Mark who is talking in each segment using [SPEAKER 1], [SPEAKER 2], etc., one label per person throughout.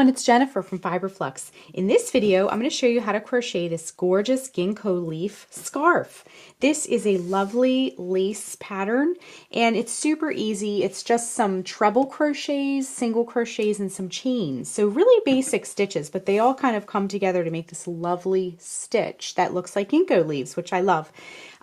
[SPEAKER 1] everyone, it's Jennifer from Flux. In this video, I'm going to show you how to crochet this gorgeous Ginkgo Leaf Scarf. This is a lovely lace pattern and it's super easy. It's just some treble crochets, single crochets, and some chains. So really basic stitches, but they all kind of come together to make this lovely stitch that looks like ginkgo leaves, which I love.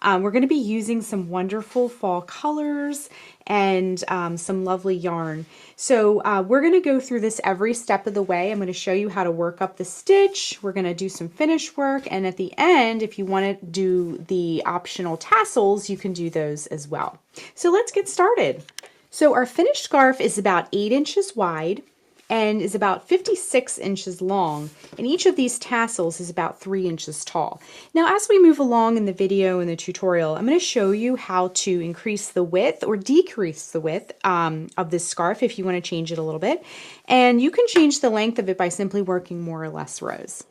[SPEAKER 1] We're going to be using some wonderful fall colors and some lovely yarn. So we're going to go through this every step of the way. I'm going to show you how to work up the stitch. We're going to do some finish work, and at the end, if you want to do the optional tassels, you can do those as well. So let's get started. So our finished scarf is about 8 inches wide and is about 56 inches long, and each of these tassels is about 3 inches tall. Now, as we move along in the video and the tutorial, I'm going to show you how to increase the width or decrease the width of this scarf if you want to change it a little bit, and you can change the length of it by simply working more or less rows.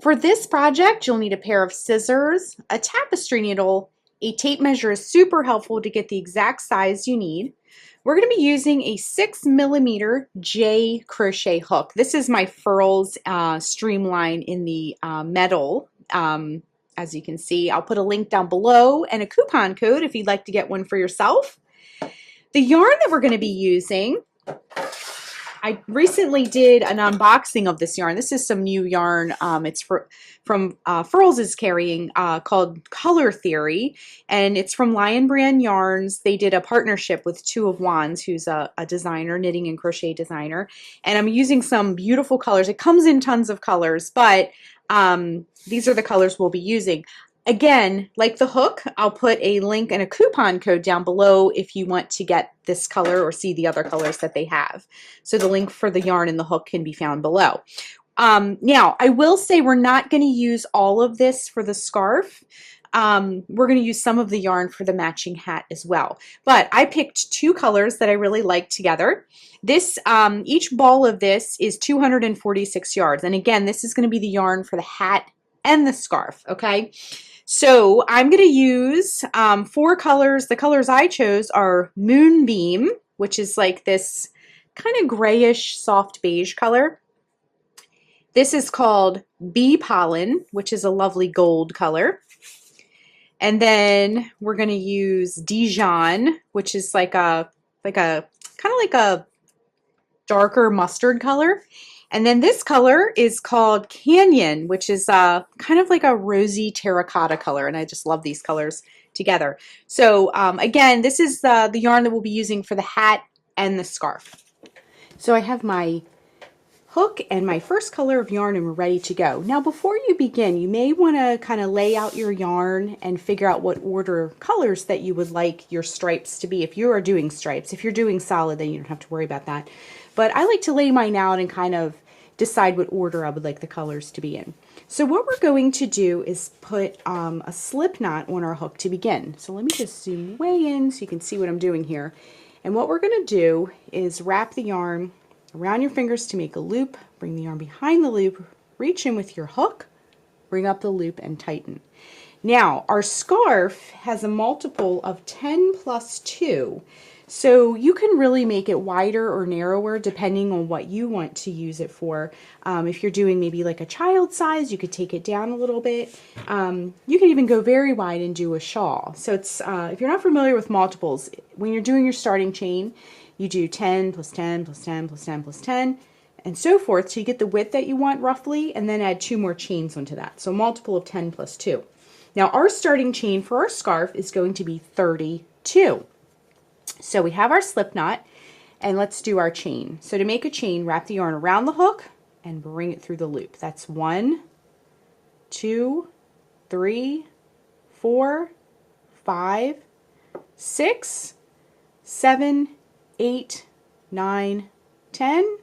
[SPEAKER 1] For this project, you'll need a pair of scissors, a tapestry needle, a tape measure is super helpful to get the exact size you need. We're going to be using a 6mm J crochet hook. This is my Furls streamline in the metal. As you can see, I'll put a link down below and a coupon code if you'd like to get one for yourself. The yarn that we're going to be using, I recently did an unboxing of this yarn. This is some new yarn. It's from Furls is carrying called Color Theory, and it's from Lion Brand Yarns. They did a partnership with Two of Wands, who's a designer, knitting and crochet designer, and I'm using some beautiful colors. It comes in tons of colors, but these are the colors we'll be using. Again, like the hook, I'll put a link and a coupon code down below if you want to get this color or see the other colors that they have. So the link for the yarn and the hook can be found below. Now, I will say we're not going to use all of this for the scarf. We're going to use some of the yarn for the matching hat as well. But I picked 2 colors that I really like together. This, each ball of this is 246 yards. And again, this is going to be the yarn for the hat and the scarf, okay? So I'm going to use 4 colors. The colors I chose are Moonbeam, which is like this kind of grayish, soft beige color. This is called Bee Pollen, which is a lovely gold color. And then we're going to use Dijon, which is like a kind of like a darker mustard color. And then this color is called Canyon, which is kind of like a rosy terracotta color, and I just love these colors together. So again, this is the yarn that we'll be using for the hat and the scarf. So I have my hook and my first color of yarn, and we're ready to go. Now, before you begin, you may want to kind of lay out your yarn and figure out what order of colors that you would like your stripes to be if you are doing stripes. If you're doing solid, then you don't have to worry about that. But I like to lay mine out and kind of decide what order I would like the colors to be in. So what we're going to do is put a slip knot on our hook to begin. So let me just zoom way in so you can see what I'm doing here. And what we're going to do is wrap the yarn around your fingers to make a loop, bring the yarn behind the loop, reach in with your hook, bring up the loop, and tighten. Now, our scarf has a multiple of 10 plus 2. So you can really make it wider or narrower depending on what you want to use it for. If you're doing maybe like a child size, you could take it down a little bit. You can even go very wide and do a shawl. So it's if you're not familiar with multiples, when you're doing your starting chain, you do 10 plus 10 plus 10 plus 10 plus 10 and so forth, so you get the width that you want roughly, and then add 2 more chains onto that. So multiple of 10 plus 2. Now our starting chain for our scarf is going to be 32. So we have our slip knot, and let's do our chain. So to make a chain, wrap the yarn around the hook and bring it through the loop. That's 1, 2, 3, 4, 5, 6, 7, 8, 9, 10,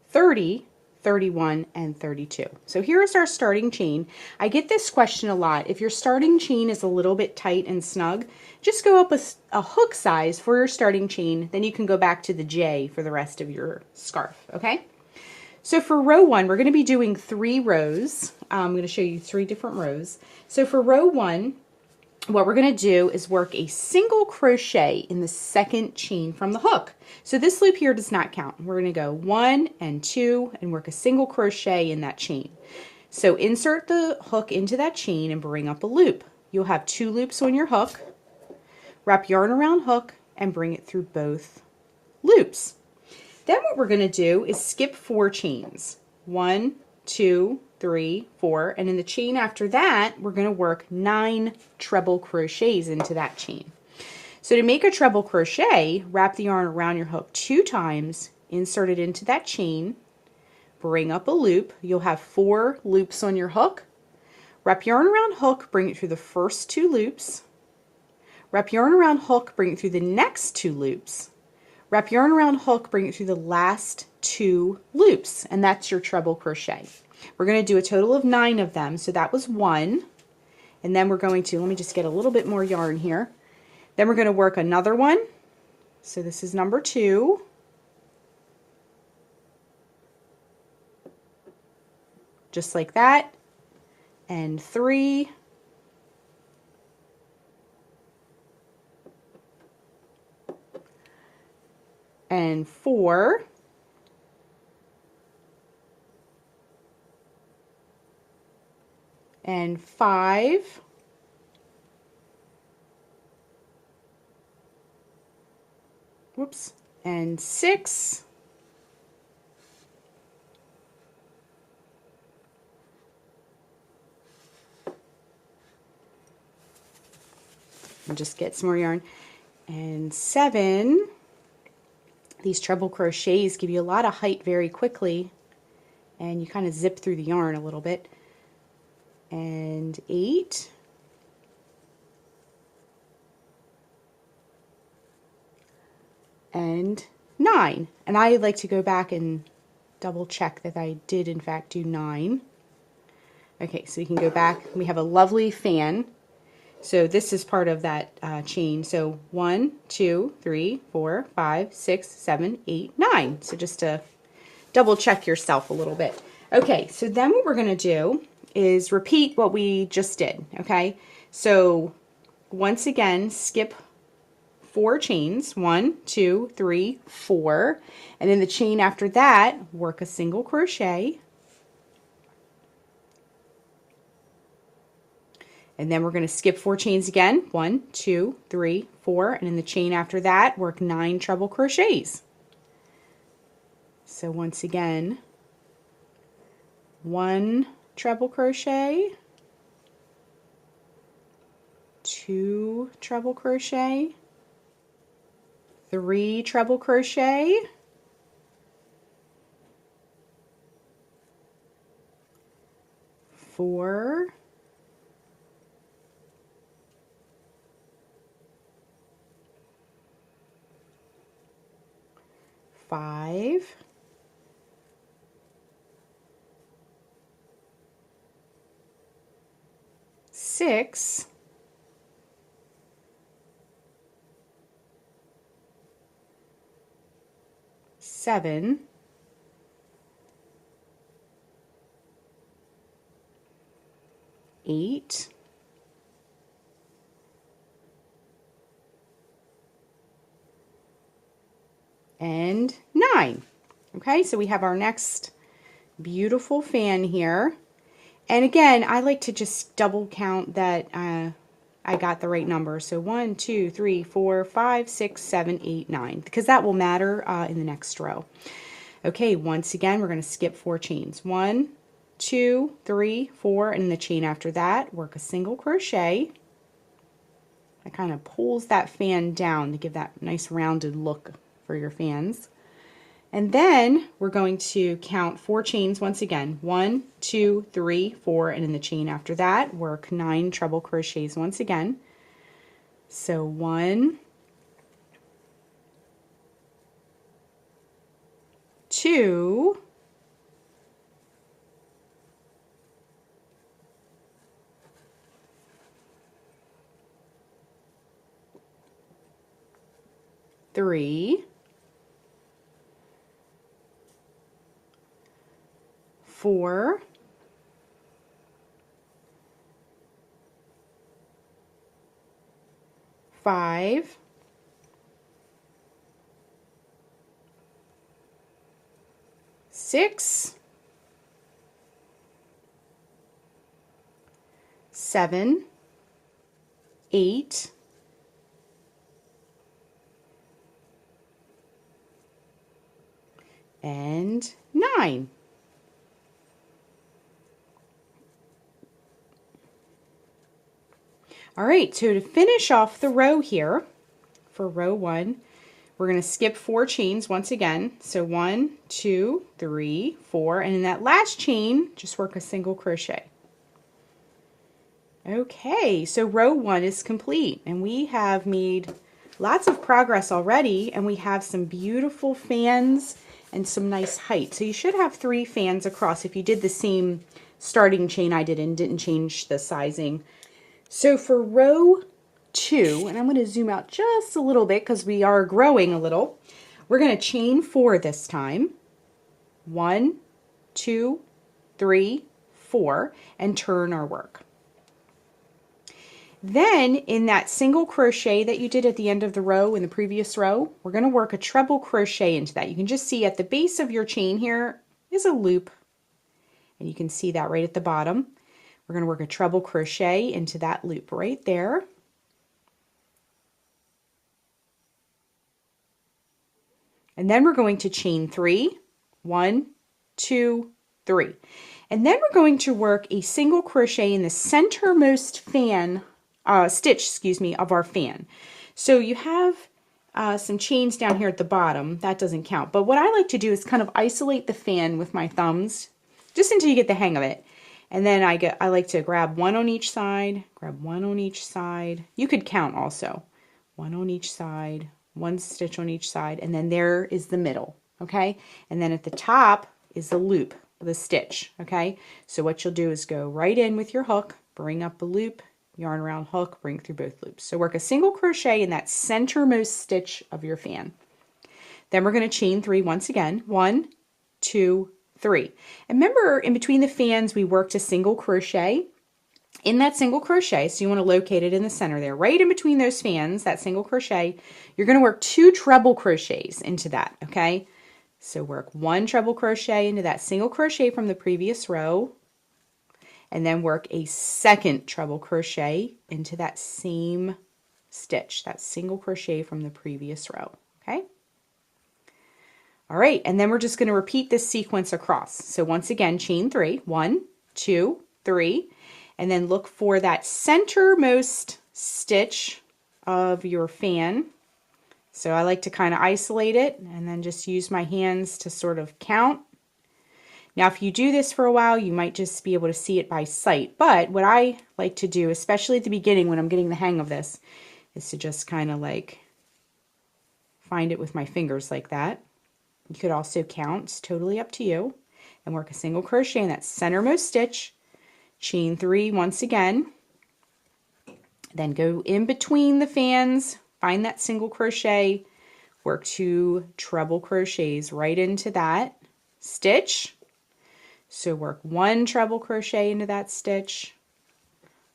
[SPEAKER 1] 30, 31, and 32. So here's our starting chain. I get this question a lot. If your starting chain is a little bit tight and snug, just go up a hook size for your starting chain, then you can go back to the J for the rest of your scarf, okay? So for row 1, we're going to be doing 3 rows. I'm going to show you 3 different rows. So for row 1, what we're going to do is work a single crochet in the second chain from the hook. So this loop here does not count. We're going to go 1 and 2 and work a single crochet in that chain. So insert the hook into that chain and bring up a loop. You'll have 2 loops on your hook. Wrap yarn around hook and bring it through both loops. Then what we're going to do is skip 4 chains. 1, 2, 3, 4, and in the chain after that, we're going to work 9 treble crochets into that chain. So to make a treble crochet, wrap the yarn around your hook 2 times, insert it into that chain, bring up a loop. You'll have 4 loops on your hook. Wrap yarn around hook, bring it through the first 2 loops. Wrap yarn around hook, bring it through the next 2 loops. Wrap yarn around hook, bring it through the last 2 loops, and that's your treble crochet. We're going to do a total of 9 of them, so that was 1. And then we're going to, let me just get a little bit more yarn here. Then we're going to work another one. So this is number 2. Just like that. And 3. And 4. And 5. Whoops. And 6. And just get some more yarn. And 7. These treble crochets give you a lot of height very quickly, and you kind of zip through the yarn a little bit. And 8. And 9. And I like to go back and double check that I did in fact do 9. Okay, so we can go back. We have a lovely fan. So this is part of that chain. So 1, 2, 3, 4, 5, 6, 7, 8, 9. So just to double check yourself a little bit. Okay, so then what we're going to do is repeat what we just did. Okay, so once again, skip 4 chains. 1, 2, 3, 4. And in the chain after that, work a single crochet. And then we're going to skip 4 chains again. 1, 2, 3, 4. And in the chain after that, work 9 treble crochets. So once again, 1 treble crochet, 2 treble crochet, 3 treble crochet, 4, five, 6, 7, 8, and 9. Okay, so we have our next beautiful fan here. And again, I like to just double count that I got the right number. So 1, 2, 3, 4, 5, 6, 7, 8, 9, because that will matter in the next row. Okay, once again, we're going to skip 4 chains. 1, 2, 3, 4, and in the chain after that, work a single crochet. It kind of pulls that fan down to give that nice rounded look for your fans. And then we're going to count 4 chains once again. 1, 2, 3, 4, and in the chain after that, work 9 treble crochets once again. So 1, 2, 3, 4, 5, 5, 6, 7, 8, and 9. All right, so to finish off the row here, for row 1, we're going to skip 4 chains once again. So 1, 2, 3, 4, and in that last chain, just work a single crochet. Okay, so row 1 is complete, and we have made lots of progress already, and we have some beautiful fans and some nice height. So you should have 3 fans across if you did the same starting chain I did and didn't change the sizing. So for row 2, and I'm going to zoom out just a little bit because we are growing a little, we're going to chain 4 this time. 1, 2, 3, 4, and turn our work. Then in that single crochet that you did at the end of the row in the previous row, we're going to work a treble crochet into that. You can just see at the base of your chain here is a loop, and you can see that right at the bottom. We're going to work a treble crochet into that loop right there. And then we're going to chain 3, 1, 2, 3. And then we're going to work a single crochet in the centermost stitch of our fan. So you have some chains down here at the bottom. That doesn't count. But what I like to do is kind of isolate the fan with my thumbs just until you get the hang of it. And then I like to grab 1 on each side, grab 1 on each side. You could count also. 1 on each side, 1 stitch on each side, and then there is the middle, okay? And then at the top is the loop, the stitch, okay? So what you'll do is go right in with your hook, bring up a loop, yarn around hook, bring through both loops. So work a single crochet in that centermost stitch of your fan. Then we're going to chain 3 once again. 1, 2, 3. And remember, in between the fans, we worked a single crochet. In that single crochet, so you want to locate it in the center there, right in between those fans, that single crochet, you're going to work 2 treble crochets into that, okay? So work 1 treble crochet into that single crochet from the previous row, and then work a second treble crochet into that same stitch, that single crochet from the previous row, okay? All right, and then we're just going to repeat this sequence across. So once again, chain 3, 1, 2, 3, and then look for that centermost stitch of your fan. So I like to kind of isolate it and then just use my hands to sort of count. Now if you do this for a while, you might just be able to see it by sight, but what I like to do, especially at the beginning when I'm getting the hang of this, is to just kind of like find it with my fingers like that. You could also count, it's totally up to you, and work a single crochet in that centermost stitch, chain 3 once again, then go in between the fans, find that single crochet, work 2 treble crochets right into that stitch. So work 1 treble crochet into that stitch,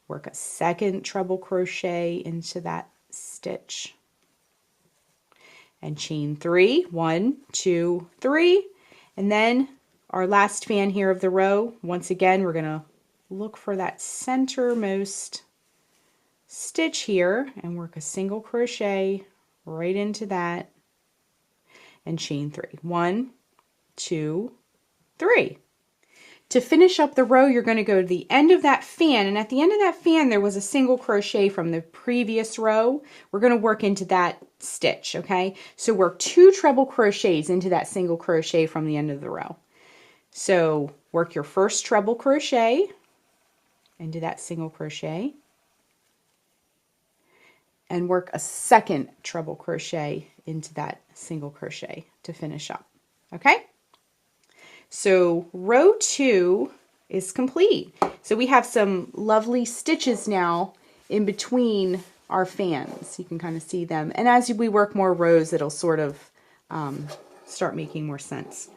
[SPEAKER 1] work a second treble crochet into that stitch, and chain 3, 1, 2, 3, and then our last fan here of the row, once again we're going to look for that centermost stitch here and work a single crochet right into that and chain 3, 1, 2, 3. To finish up the row, you're going to go to the end of that fan, and at the end of that fan there was a single crochet from the previous row. We're going to work into that stitch, okay? So work 2 treble crochets into that single crochet from the end of the row. So work your first treble crochet into that single crochet, and work a second treble crochet into that single crochet to finish up, okay? So row 2 is complete. So we have some lovely stitches now in between our fans. You can kind of see them. And as we work more rows, it'll sort of start making more sense.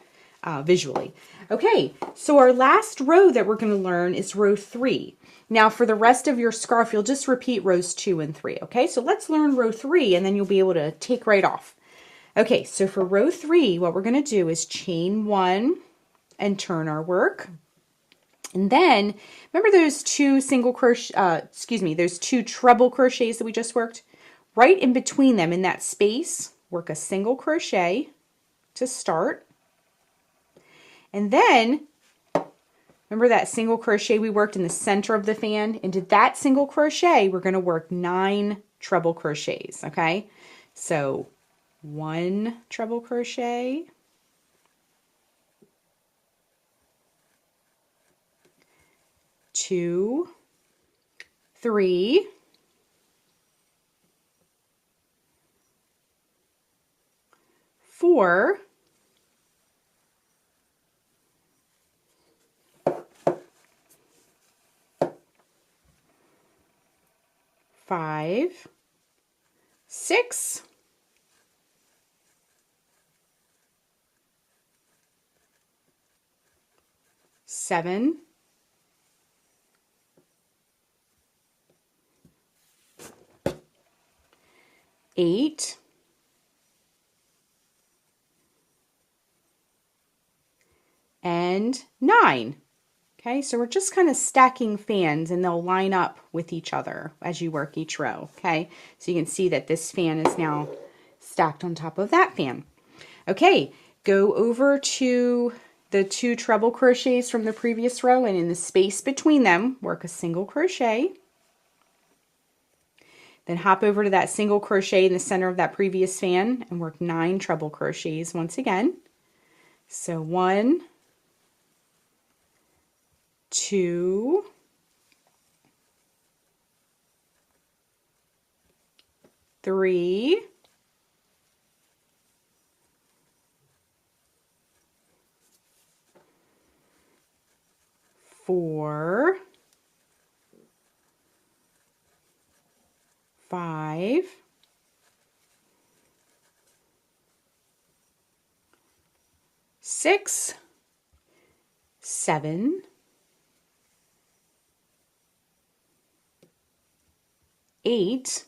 [SPEAKER 1] visually. Okay, so our last row that we're going to learn is row 3. Now for the rest of your scarf, you'll just repeat rows 2 and 3. Okay, so let's learn row 3 and then you'll be able to take right off. Okay, so for row 3, what we're going to do is chain 1 and turn our work. And then, remember those two those two treble crochets that we just worked? Right in between them, in that space, work a single crochet to start. And then, remember that single crochet we worked in the center of the fan? Into that single crochet, we're going to work 9 treble crochets, okay? So, 1 treble crochet, 2, 3, 4, 5, 6, 7, 8, and 9. Okay, so we're just kind of stacking fans and they'll line up with each other as you work each row. Okay, so you can see that this fan is now stacked on top of that fan. Okay, go over to the 2 treble crochets from the previous row and in the space between them, work a single crochet. Then hop over to that single crochet in the center of that previous fan and work 9 treble crochets once again. So 1, 2, 3, 4, 5, 6, 7, 8,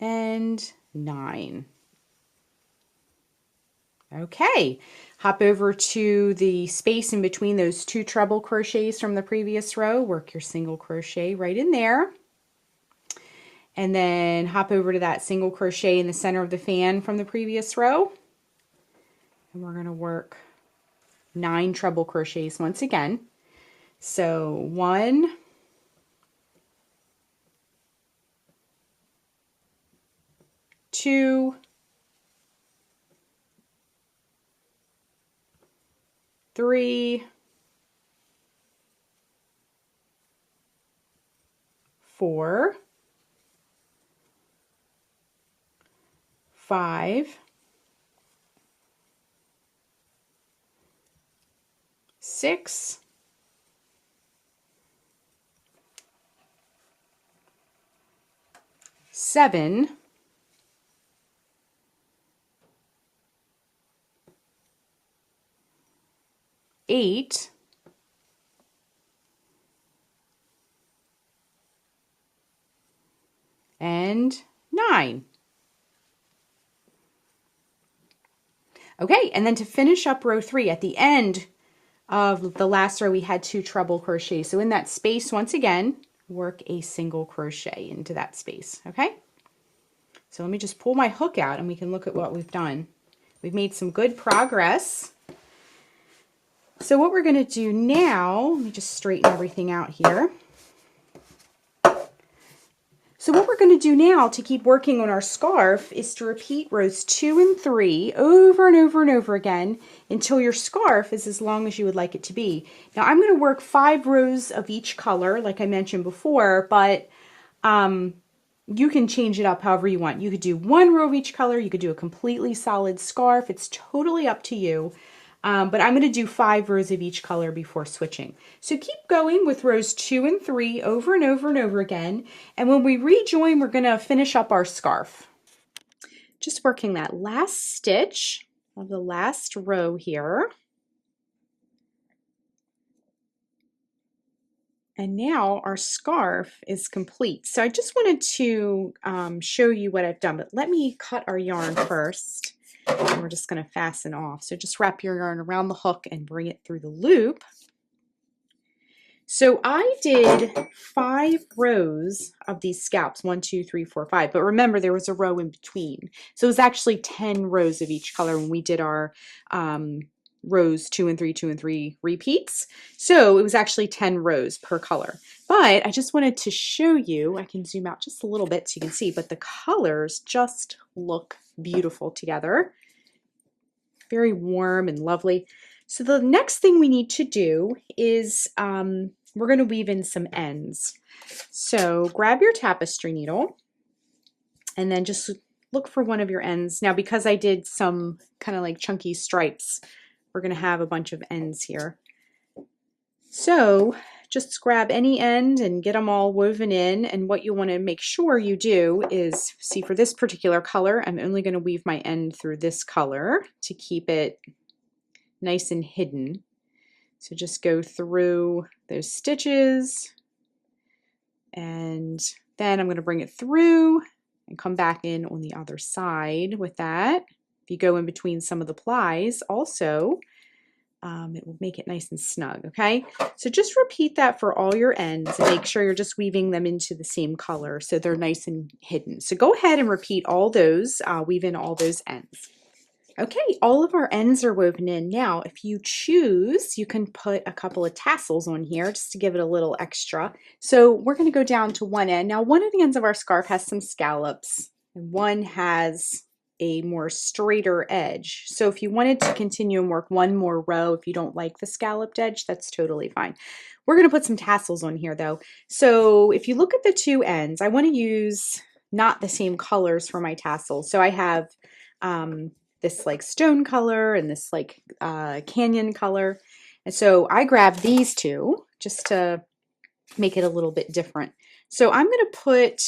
[SPEAKER 1] and 9. Okay, hop over to the space in between those 2 treble crochets from the previous row, work your single crochet right in there. And then hop over to that single crochet in the center of the fan from the previous row. And we're going to work 9 treble crochets once again. So 1, 2, 3, 4, 5, 6, 7, 8, and 9. Okay, and then to finish up row 3, at the end of the last row we had 2 treble crochets. So in that space, once again, work a single crochet into that space, okay? So let me just pull my hook out and we can look at what we've done. We've made some good progress. So what we're going to do now, let me just straighten everything out here. So what we're going to do now to keep working on our scarf is to repeat rows 2 and 3 over and over and over again until your scarf is as long as you would like it to be. Now I'm going to work 5 rows of each color like I mentioned before, but you can change it up however you want. You could do 1 row of each color, you could do a completely solid scarf, it's totally up to you. But I'm going to do 5 rows of each color before switching. So keep going with rows 2 and 3 over and over and over again. And when we rejoin, we're going to finish up our scarf. just working that last stitch of the last row here. And now our scarf is complete. So I just wanted to show you what I've done, but let me cut our yarn first. And we're just going to fasten off. So just wrap your yarn around the hook and bring it through the loop. So I did 5 rows of these scalps, 1, 2, 3, 4, 5. But remember, there was a row in between. So it was actually 10 rows of each color when we did our rows 2 and 3, 2 and 3 repeats. So it was actually 10 rows per color. But I just wanted to show you, I can zoom out just a little bit so you can see, but the colors just look beautiful together. Very warm and lovely. So the next thing we need to do is we're going to weave in some ends. So grab your tapestry needle and then just look for one of your ends. Now, because I did some kind of like chunky stripes, we're going to have a bunch of ends here. So just grab any end and get them all woven in. And what you want to make sure you do is, see, for this particular color, I'm only going to weave my end through this color to keep it nice and hidden. So just go through those stitches, and then I'm going to bring it through and come back in on the other side with that. If you go in between some of the plies also, it will make it nice and snug, okay? So just repeat that for all your ends and make sure you're just weaving them into the same color so they're nice and hidden. So go ahead and repeat all those, weave in all those ends. Okay, all of our ends are woven in. Now, if you choose, you can put a couple of tassels on here just to give it a little extra. So we're going to go down to one end. Now, one of the ends of our scarf has some scallops, and one has a more straighter edge. So if you wanted to continue and work one more row, if you don't like the scalloped edge, that's totally fine. We're going to put some tassels on here though. So if you look at the two ends, I want to use not the same colors for my tassels. So I have this like stone color and this like canyon color. And so I grabbed these two just to make it a little bit different. So I'm going to put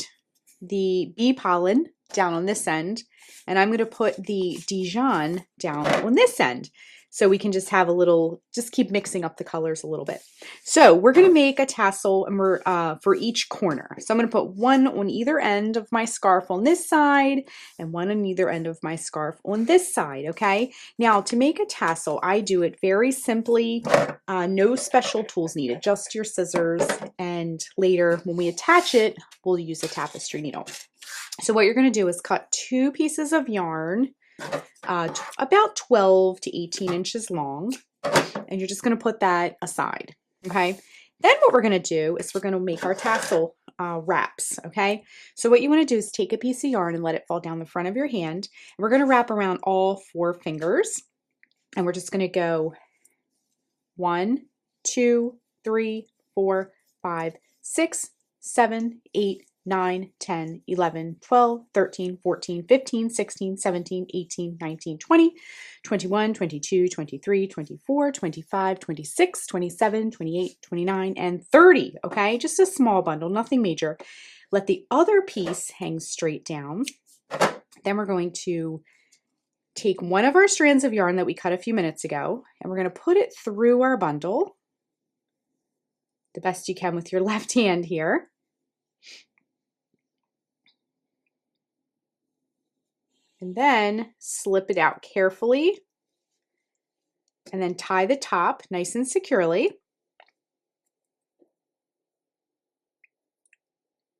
[SPEAKER 1] the bee pollen down on this end, and I'm going to put the Dijon down on this end. So we can just have a little, just keep mixing up the colors a little bit. So we're going to make a tassel and we're, for each corner. So I'm going to put one on either end of my scarf on this side and one on either end of my scarf on this side, okay? Now to make a tassel, I do it very simply, no special tools needed, just your scissors, and later when we attach it, we'll use a tapestry needle. So what you're going to do is cut 2 pieces of yarn, about 12 to 18 inches long, and you're just going to put that aside, okay? Then what we're going to do is we're going to make our tassel wraps, okay? So what you want to do is take a piece of yarn and let it fall down the front of your hand, and we're going to wrap around all 4 fingers, and we're just going to go 1, 2, 3, 4, 5, 6, 7, 8, 9, 10, 11, 12, 13, 14, 15, 16, 17, 18, 19, 20, 21, 22, 23, 24, 25, 26, 27, 28, 29, and 30, okay? Just a small bundle, nothing major. Let the other piece hang straight down. Then we're going to take one of our strands of yarn that we cut a few minutes ago, and we're going to put it through our bundle the best you can with your left hand here. And then slip it out carefully and then tie the top nice and securely.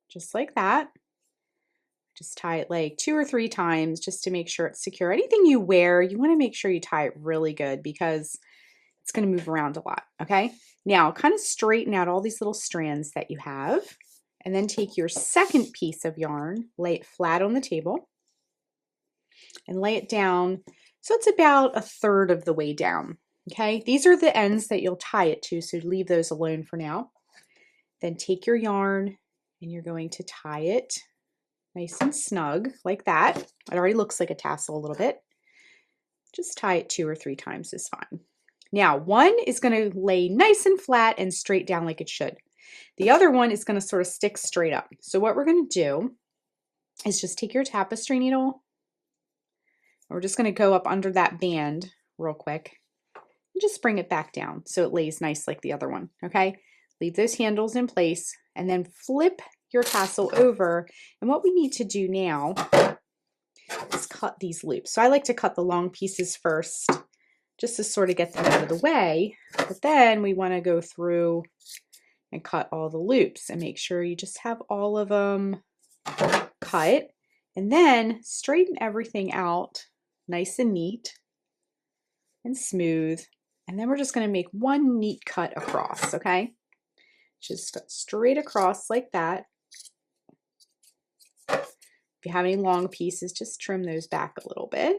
[SPEAKER 1] Just like that. Just tie it like 2 or 3 times just to make sure it's secure. Anything you wear, you want to make sure you tie it really good because it's going to move around a lot, okay? Now, kind of straighten out all these little strands that you have, and then take your second piece of yarn, lay it flat on the table, and lay it down so it's about 1/3 of the way down, okay? These are the ends that you'll tie it to, so leave those alone for now. Then take your yarn and you're going to tie it nice and snug like that. It already looks like a tassel a little bit. Just tie it 2 or 3 times is fine. Now, one is going to lay nice and flat and straight down like it should. The other one is going to sort of stick straight up. So what we're going to do is just take your tapestry needle We're just going to go up under that band real quick and just bring it back down so it lays nice like the other one, okay? Leave those handles in place and then flip your tassel over. And what we need to do now is cut these loops. So I like to cut the long pieces first just to sort of get them out of the way. But then we want to go through and cut all the loops and make sure you just have all of them cut. And then straighten everything out nice and neat and smooth. And then we're just going to make one neat cut across, okay? Just straight across like that. If you have any long pieces, just trim those back a little bit,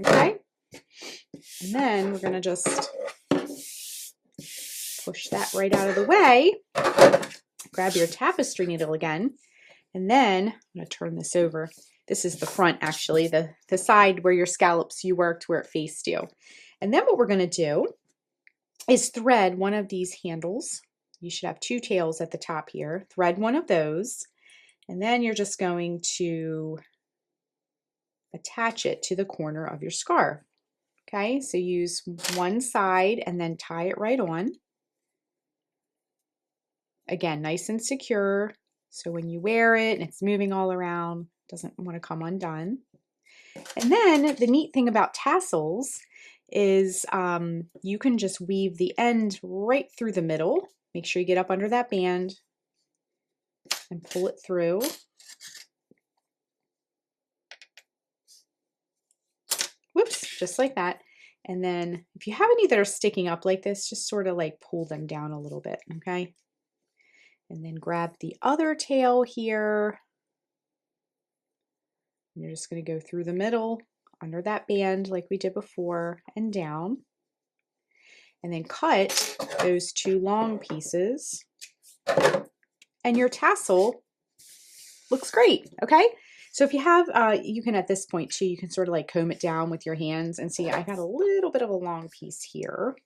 [SPEAKER 1] okay? And then we're going to just push that right out of the way. Grab your tapestry needle again, and then I'm going to turn this over. This is the front, actually, the side where your scallops you worked where it faced you. And then what we're going to do is thread one of these handles. You should have 2 tails at the top here. Thread one of those, and then you're just going to attach it to the corner of your scarf. Okay, so use one side and then tie it right on. Again, nice and secure, so when you wear it and it's moving all around, it doesn't want to come undone. And then the neat thing about tassels is you can just weave the end right through the middle. Make sure you get up under that band and pull it through. Whoops, just like that. And then if you have any that are sticking up like this, just sort of like pull them down a little bit, okay? And then grab the other tail here. And you're just going to go through the middle, under that band like we did before, and down. And then cut those 2 long pieces. And your tassel looks great, okay? So if you have, you can at this point too, you can sort of like comb it down with your hands and see I got a little bit of a long piece here.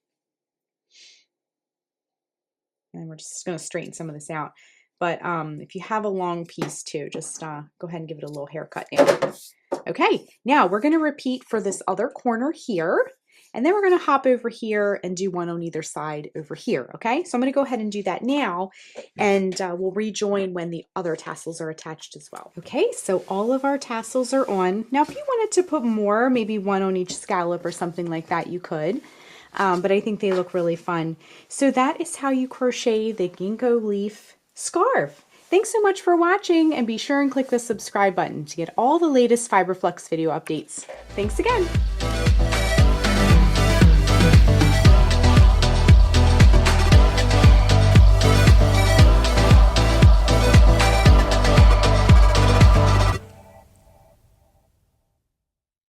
[SPEAKER 1] And we're just going to straighten some of this out. But if you have a long piece too, just go ahead and give it a little haircut now. Okay, now we're going to repeat for this other corner here. And then we're going to hop over here and do one on either side over here, okay? So I'm going to go ahead and do that now, and we'll rejoin when the other tassels are attached as well. Okay, so all of our tassels are on. Now, if you wanted to put more, maybe one on each scallop or something like that, you could. But I think they look really fun. So that is how you crochet the Ginkgo Leaf Scarf. Thanks so much for watching, and be sure and click the subscribe button to get all the latest Fiber Flux video updates. Thanks again.